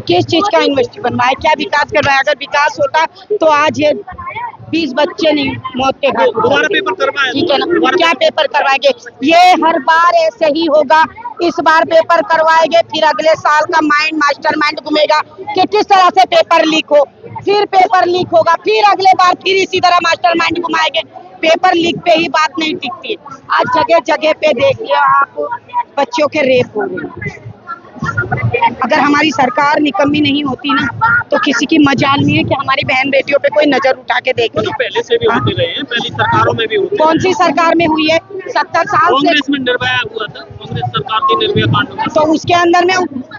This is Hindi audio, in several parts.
किस चीज का यूनिवर्सिटी बनवाया है, क्या विकास करवाया? अगर विकास होता तो आज ये 20 बच्चे नहीं मौत के घाट दोबारा पेपर करवाए, ठीक है ना? क्या पेपर करवाएंगे? ये हर बार ऐसे ही होगा। इस बार पेपर करवाएंगे, फिर अगले साल का मास्टरमाइंड घूमेगा कि किस तरह से पेपर लीक हो, फिर पेपर लीक होगा, फिर अगले बार फिर इसी तरह मास्टरमाइंड घुमाएंगे। पेपर लीक पे ही बात नहीं टिकती। आज जगह जगह पे देखिए आप, बच्चों के रेप हो रहे। अगर हमारी सरकार निकम्मी नहीं होती ना, तो किसी की मजाल नहीं है कि हमारी बहन बेटियों पे कोई नजर उठा के देखे। तो पहले से भी होते रहे हैं, पहली सरकारों में भी होते। कौन सी सरकार में हुई है? 70 साल से कांग्रेस में निर्भया हुआ था, कांग्रेस सरकार की निर्भया कांड हुआ। तो उसके अंदर में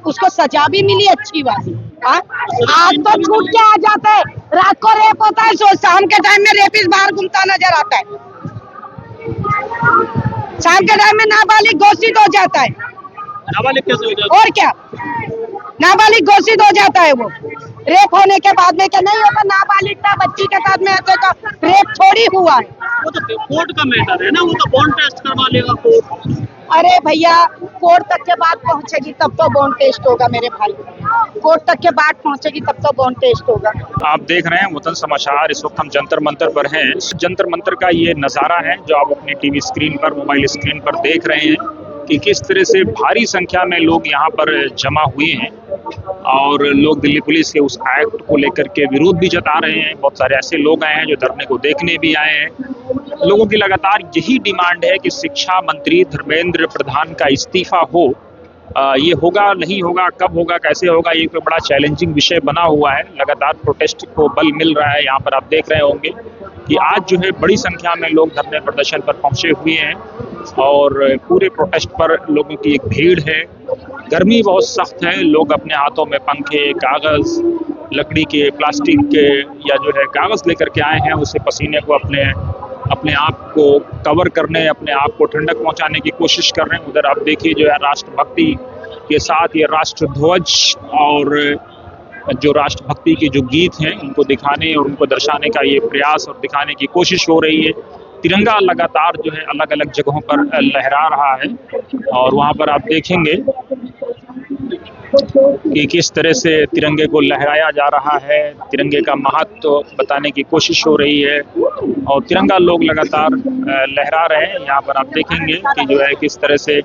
उसको सजा भी मिली अच्छी वाली। आज तो छूट के आ जाता है, रात को रेप होता है, शाम के टाइम में रेपिस्ट बाहर घूमता नजर आता है। शाम के टाइम में नाबालिग घोषित हो जाता है। नाबालिग कैसे हो जाता? और क्या, नाबालिग घोषित हो जाता है वो रेप होने के बाद में। क्या नहीं होता? नाबालिग था, बच्ची के साथ में ऐसे का रेप थोड़ी हुआ है। वो तो कोर्ट का मैटर है ना, वो तो बॉन्ड टेस्ट करवा लेगा कोर्ट। अरे भैया, कोर्ट तक के बाद पहुंचेगी तब तो बॉन्ड टेस्ट होगा मेरे भाई। कोर्ट तक के बाद पहुंचेगी तब तो बॉन्ड टेस्ट होगा। आप देख रहे हैं वतन समाचार। इस वक्त हम जंतर मंतर पर हैं। जंतर मंतर का ये नज़ारा है जो आप अपनी टीवी स्क्रीन पर, मोबाइल स्क्रीन पर देख रहे हैं कि किस तरह से भारी संख्या में लोग यहाँ पर जमा हुए हैं और लोग दिल्ली पुलिस के उस एक्ट को लेकर के विरोध भी जता रहे हैं। बहुत सारे ऐसे लोग आए हैं जो धरने को देखने भी आए हैं। लोगों की लगातार यही डिमांड है कि शिक्षा मंत्री धर्मेंद्र प्रधान का इस्तीफा हो। ये होगा नहीं होगा, कब होगा, कैसे होगा, ये कोई बड़ा चैलेंजिंग विषय बना हुआ है। लगातार प्रोटेस्ट को बल मिल रहा है। यहाँ पर आप देख रहे होंगे कि आज जो है बड़ी संख्या में लोग धरने प्रदर्शन पर पहुंचे हुए हैं और पूरे प्रोटेस्ट पर लोगों की एक भीड़ है। गर्मी बहुत सख्त है। लोग अपने हाथों में पंखे, कागज़, लकड़ी के, प्लास्टिक के या जो है कागज़ लेकर के आए हैं। उससे पसीने को अपने आप को कवर करने, अपने आप को ठंडक पहुंचाने की कोशिश कर रहे हैं। उधर आप देखिए जो है राष्ट्रभक्ति के साथ ये राष्ट्र ध्वज और जो राष्ट्रभक्ति के जो गीत हैं उनको दिखाने और उनको दर्शाने का ये प्रयास और दिखाने की कोशिश हो रही है। तिरंगा लगातार जो है अलग अलग जगहों पर लहरा रहा है और वहाँ पर आप देखेंगे कि किस तरह से तिरंगे को लहराया जा रहा है। तिरंगे का महत्व बताने की कोशिश हो रही है और तिरंगा लोग लगातार लहरा रहे हैं। यहाँ पर आप देखेंगे कि जो है किस तरह से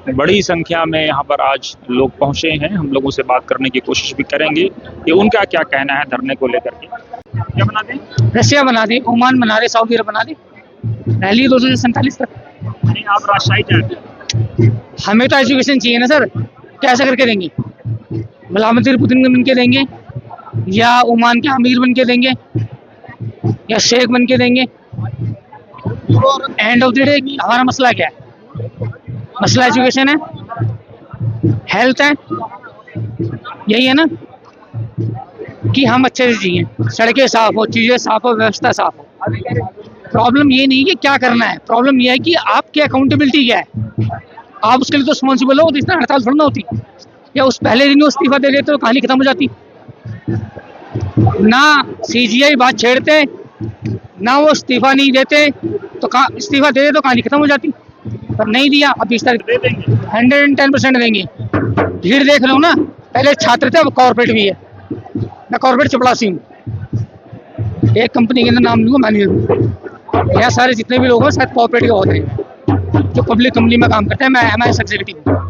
बड़ी संख्या में यहाँ पर आज लोग पहुँचे हैं। हम लोगों से बात करने की कोशिश भी करेंगे कि उनका क्या कहना है धरने को लेकर के। क्या बना दें? रशिया बना दे, ओमान बना दे, सऊदी अरब बना दे, रैली 247 तक। नहीं, आप राजशाही चाहते हैं? हमें तो एजुकेशन चाहिए ना सर। कैसे करके देंगे? व्लादिमीर पुतिन बन के देंगे या ओमान के अमीर बन के देंगे या शेख बन के देंगे? एंड ऑफ द डे हमारा मसला क्या है? मसला एजुकेशन है, हेल्थ है, यही है ना कि हम अच्छे से जिए, सड़कें साफ हो, चीज़ें साफ हो, व्यवस्था साफ हो। प्रॉब्लम ये नहीं कि क्या करना है, प्रॉब्लम ये है कि आपकी अकाउंटेबिलिटी क्या है। आप उसके लिए तो रिस्पॉन्सिबल हो, तो इतना हड़ताल थोड़ा ना होती, या उस पहले दिन वो इस्तीफा दे देते तो कहानी खत्म हो जाती। ना सीजीआई बात छेड़ते, ना वो इस्तीफा नहीं देते, तो इस्तीफा दे दे तो कहानी खत्म हो जाती। पर नहीं दिया, अब 20 तारीख दे देंगे, 110% देंगे। भीड़ देख लो ना, पहले छात्र थे, अब कॉर्पोरेट भी है। मैं कॉर्पोरेट चपड़ासी हूँ, एक कंपनी के अंदर नाम लूँगा मैनेजर। यहाँ सारे जितने भी लोग हैं शायद कॉर्पोरेट के होते हैं जो पब्लिक कंपनी में काम करते हैं। मैं MIS एग्जीक्यूटिव हूँ।